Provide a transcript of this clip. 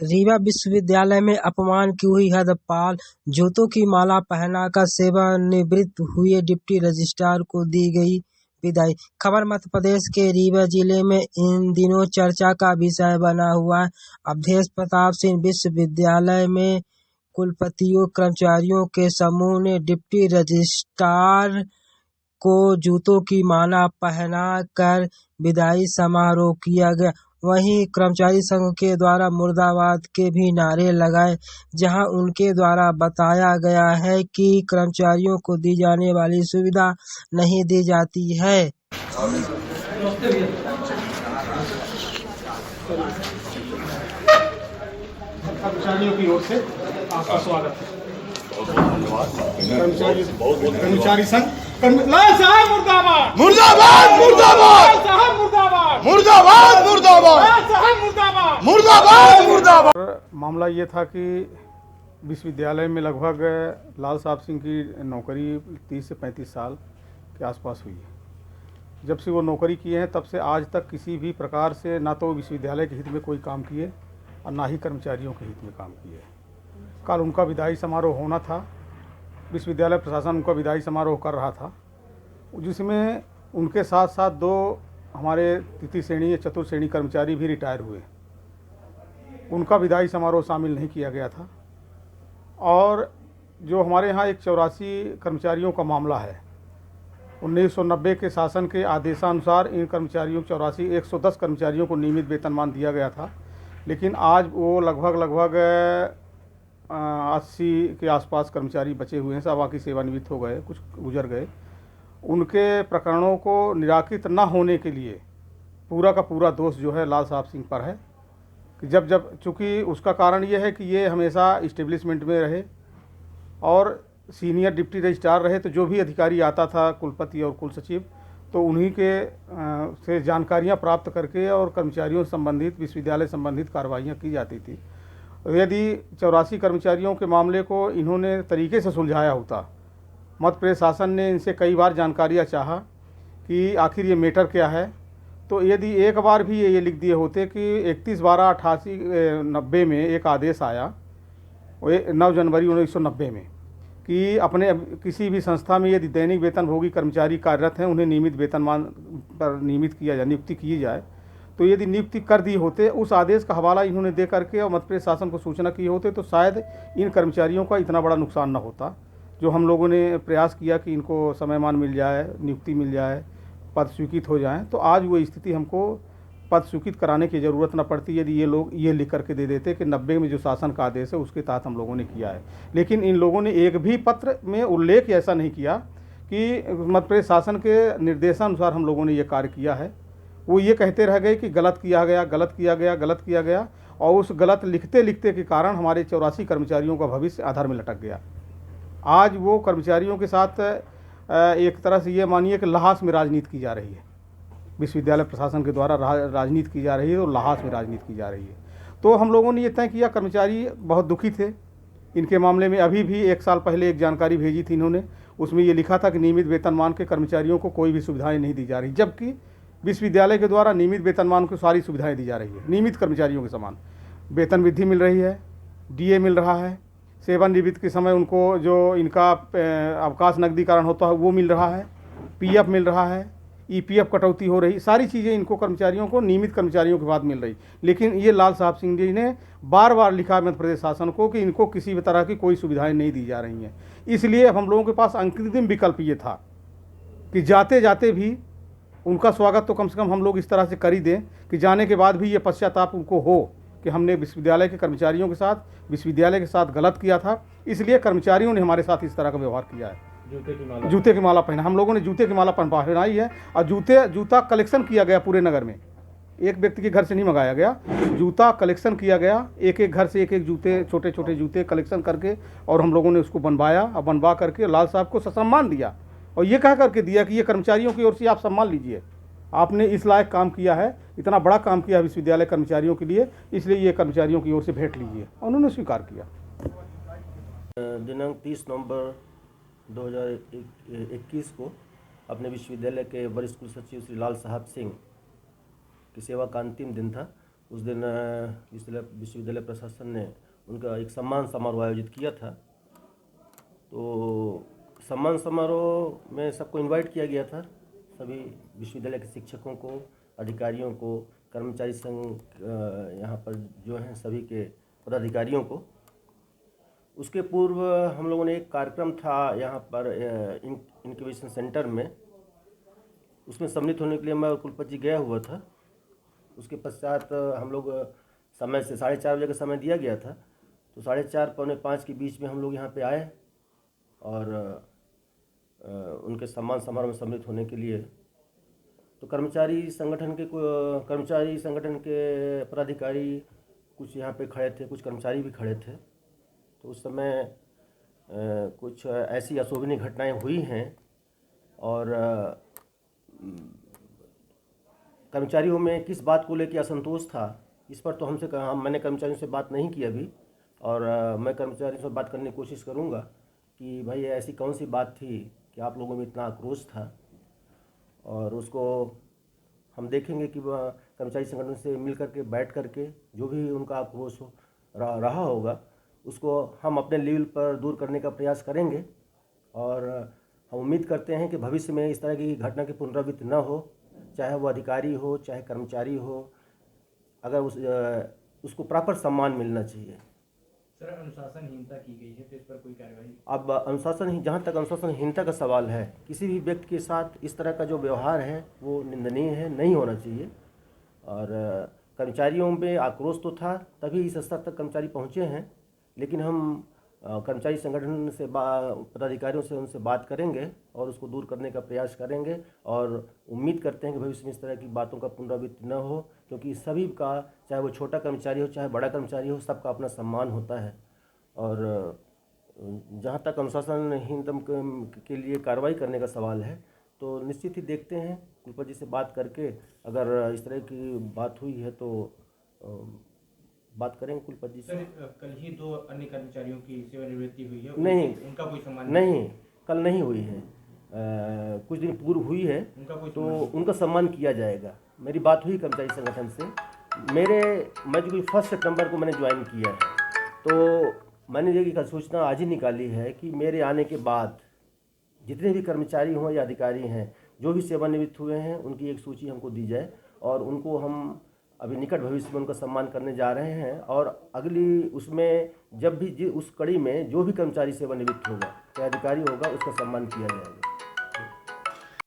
रीवा विश्वविद्यालय में अपमान की हुई हद पार, जूतों की माला पहनाकर सेवानिवृत्त हुए डिप्टी रजिस्ट्रार को दी गई विदाई। खबर मध्य प्रदेश के रीवा जिले में इन दिनों चर्चा का विषय बना हुआ है। अवधेश प्रताप सिंह विश्वविद्यालय में कुलपतियों कर्मचारियों के समूह ने डिप्टी रजिस्ट्रार को जूतों की माला पहनाकर विदाई समारोह किया गया। वहीं कर्मचारी संघ के द्वारा मुर्दाबाद के भी नारे लगाए, जहां उनके द्वारा बताया गया है कि कर्मचारियों को दी जाने वाली सुविधा नहीं दी जाती है। कर्मचारियों की ओर से आपका स्वागत है। कर्मचारी संघ लाल साहब मुर्दाबाद मुर्दाबाद मुर्दाबाद साहब मुर्दाबाद मुर्दाबाद मुर्दाबाद साहब मुर्दाबाद मुर्दाबाद मुर्दाबाद। मामला ये था कि विश्वविद्यालय में लगभग लाल साहब सिंह की नौकरी 30 से 35 साल के आसपास हुई है। जब से वो नौकरी किए हैं तब से आज तक किसी भी प्रकार से ना तो विश्वविद्यालय के हित में कोई काम किए और ना ही कर्मचारियों के हित में काम किए। कल उनका विदाई समारोह होना था, विश्वविद्यालय प्रशासन उनका विदाई समारोह कर रहा था, जिसमें उनके साथ साथ 2 हमारे तृतीय श्रेणी या चतुर्थ श्रेणी कर्मचारी भी रिटायर हुए। उनका विदाई समारोह शामिल नहीं किया गया था। और जो हमारे यहाँ एक 84 कर्मचारियों का मामला है, 1990 के शासन के आदेशानुसार इन कर्मचारियों 110 कर्मचारियों को नियमित वेतनमान दिया गया था, लेकिन आज वो लगभग 80 के आसपास कर्मचारी बचे हुए हैं। सब बाकी सेवानिवृत्त हो गए, कुछ गुजर गए। उनके प्रकरणों को निराकृत न होने के लिए पूरा का पूरा दोष जो है लाल साहब सिंह पर है कि जब चूँकि उसका कारण ये है कि ये हमेशा इस्टेब्लिशमेंट में रहे और सीनियर डिप्टी रजिस्ट्रार रहे, तो जो भी अधिकारी आता था कुलपति और कुल सचिव, तो उन्हीं के से जानकारियाँ प्राप्त करके और कर्मचारियों से संबंधित विश्वविद्यालय संबंधित कार्रवाइयाँ की जाती थी। यदि 84 कर्मचारियों के मामले को इन्होंने तरीके से सुलझाया होता, मध्य प्रदेश शासन ने इनसे कई बार जानकारियाँ चाहा कि आखिर ये मैटर क्या है, तो यदि एक बार भी ये लिख दिए होते कि 31/12/88 में एक आदेश आया 9 जनवरी 1990 में कि अपने किसी भी संस्था में यदि दैनिक वेतनभोगी कर्मचारी कार्यरत हैं उन्हें नियमित वेतनमान पर नियमित किया जाए, नियुक्ति की जाए, तो यदि नियुक्ति कर दी होते, उस आदेश का हवाला इन्होंने दे करके और मध्य प्रदेश शासन को सूचना किए होते, तो शायद इन कर्मचारियों का इतना बड़ा नुकसान न होता। जो हम लोगों ने प्रयास किया कि इनको समयमान मिल जाए, नियुक्ति मिल जाए, पद स्वीकृत हो जाएं, तो आज वो स्थिति हमको पद स्वीकृत कराने की ज़रूरत न पड़ती यदि ये लोग ये लिख करके दे देते कि 90 में जो शासन का आदेश है उसके तहत हम लोगों ने किया है। लेकिन इन लोगों ने एक भी पत्र में उल्लेख ऐसा नहीं किया कि मध्य प्रदेश शासन के निर्देशानुसार हम लोगों ने ये कार्य किया है। वो ये कहते रह गए कि गलत किया गया, गलत किया गया, गलत किया गया, और उस गलत लिखते लिखते के कारण हमारे 84 कर्मचारियों का भविष्य आधार में लटक गया। आज वो कर्मचारियों के साथ एक तरह से ये मानिए कि लहास में राजनीति की जा रही है, विश्वविद्यालय प्रशासन के द्वारा राजनीति की जा रही है और लहास में राजनीति की जा रही है। तो हम लोगों ने ये तय किया, कर्मचारी बहुत दुखी थे इनके मामले में। अभी भी 1 साल पहले एक जानकारी भेजी थी इन्होंने, उसमें ये लिखा था कि नियमित वेतनमान के कर्मचारियों को कोई भी सुविधाएँ नहीं दी जा रही, जबकि विश्वविद्यालय के द्वारा नियमित वेतनमान को सारी सुविधाएं दी जा रही है। नियमित कर्मचारियों के समान वेतन वृद्धि मिल रही है, डीए मिल रहा है, सेवानिवृत्त के समय उनको जो इनका अवकाश नकदीकरण होता है वो मिल रहा है, पीएफ मिल रहा है, ईपीएफ कटौती हो रही, सारी चीज़ें इनको कर्मचारियों को नियमित कर्मचारियों के बाद मिल रही। लेकिन ये लाल साहब सिंह जी ने बार बार लिखा मध्य प्रदेश शासन को कि इनको किसी भी तरह की कोई सुविधाएँ नहीं दी जा रही हैं। इसलिए अब हम लोगों के पास अंतिम विकल्प ये था कि जाते जाते भी उनका स्वागत तो कम से कम हम लोग इस तरह से कर ही दें कि जाने के बाद भी ये पश्चाताप उनको हो कि हमने विश्वविद्यालय के कर्मचारियों के साथ, विश्वविद्यालय के साथ गलत किया था, इसलिए कर्मचारियों ने हमारे साथ इस तरह का व्यवहार किया है। जूते की माला पहना, हम लोगों ने जूते की माला पहनाई है और जूता कलेक्शन किया गया पूरे नगर में। एक व्यक्ति के घर से नहीं मंगाया गया, जूता कलेक्शन किया गया, एक एक घर से एक एक जूते, छोटे छोटे जूते कलेक्शन करके, और हम लोगों ने उसको बनवाया और बनवा करके लाल साहब को सम्मान दिया और ये कह करके दिया कि ये कर्मचारियों की ओर से आप सम्मान लीजिए, आपने इस लायक काम किया है, इतना बड़ा काम किया विश्वविद्यालय कर्मचारियों के लिए, इसलिए ये कर्मचारियों की ओर से भेंट लीजिए। उन्होंने स्वीकार किया। दिनांक 30 नवंबर 2021 को अपने विश्वविद्यालय के वरिष्ठ कुल सचिव श्री लाल साहब सिंह की सेवा का अंतिम दिन था। उस दिन विश्वविद्यालय प्रशासन ने उनका एक सम्मान समारोह आयोजित किया था। तो सम्मान समारोह में सबको इनवाइट किया गया था, सभी विश्वविद्यालय के शिक्षकों को, अधिकारियों को, कर्मचारी संघ यहाँ पर जो हैं सभी के पदाधिकारियों को। उसके पूर्व हम लोगों ने एक कार्यक्रम था यहाँ पर इंक्यूबेशन सेंटर में, उसमें सम्मिलित होने के लिए मैं और कुलपति जी गया हुआ था। उसके पश्चात हम लोग समय से 4:30 बजे का समय दिया गया था, तो 4:30 पौने 5 के बीच में हम लोग यहाँ पे आए और उनके सम्मान समारोह में सम्मिलित होने के लिए। तो कर्मचारी संगठन के पदाधिकारी कुछ यहाँ पे खड़े थे, कुछ कर्मचारी भी खड़े थे। तो उस समय कुछ ऐसी अशोभनीय घटनाएं हुई हैं और कर्मचारियों में किस बात को लेकर असंतोष था, इस पर तो हमसे कहा, मैंने कर्मचारियों से बात नहीं की अभी, और मैं कर्मचारियों से बात करने की कोशिश करूंगा कि भाई ऐसी कौन सी बात थी कि आप लोगों में इतना आक्रोश था, और उसको हम देखेंगे कि वह कर्मचारी संगठन से मिल करके बैठ करके जो भी उनका आक्रोश रहा होगा उसको हम अपने लेवल पर दूर करने का प्रयास करेंगे। और हम उम्मीद करते हैं कि भविष्य में इस तरह की घटना की पुनरावृत्ति न हो, चाहे वो अधिकारी हो चाहे कर्मचारी हो, अगर उसको प्रॉपर सम्मान मिलना चाहिए। सर, अनुशासनहीनता की गई है तो इस पर कोई कार्रवाई? अब जहाँ तक अनुशासनहीनता का सवाल है, किसी भी व्यक्ति के साथ इस तरह का जो व्यवहार है वो निंदनीय है, नहीं होना चाहिए। और कर्मचारियों में आक्रोश तो था, तभी इस स्तर तक कर्मचारी पहुँचे हैं, लेकिन हम कर्मचारी संगठन से पदाधिकारियों से उनसे बात करेंगे और उसको दूर करने का प्रयास करेंगे, और उम्मीद करते हैं कि भविष्य में इस तरह की बातों का पुनरावृत्ति न हो, क्योंकि सभी का, चाहे वो छोटा कर्मचारी हो चाहे बड़ा कर्मचारी हो, सबका अपना सम्मान होता है। और जहाँ तक अनुशासनहीनता के लिए कार्रवाई करने का सवाल है, तो निश्चित ही देखते हैं, कुलपति जी से बात करके अगर इस तरह की बात हुई है तो बात करेंगे कुलपति जी से। सर, कल ही 2 अन्य कर्मचारियों की सेवानिवृत्ति हुई है, नहीं, उनका कोई सम्मान नहीं, कल नहीं हुई है, कुछ दिन पूर्व हुई है, तो उनका सम्मान किया जाएगा। मेरी बात हुई कर्मचारी संगठन से, मैं जो 1 सितंबर को मैंने ज्वाइन किया है, तो मैंने ये एक सूचना आज ही निकाली है कि मेरे आने के बाद जितने भी कर्मचारी हों या अधिकारी हैं जो भी सेवानिवृत्त हुए हैं, उनकी एक सूची हमको दी जाए, और उनको हम अभी निकट भविष्य में उनका सम्मान करने जा रहे हैं। और अगली उसमें जब भी उस कड़ी में जो भी कर्मचारी सेवानिवृत्त होगा, चाहे अधिकारी होगा, उसका सम्मान किया जाएगा।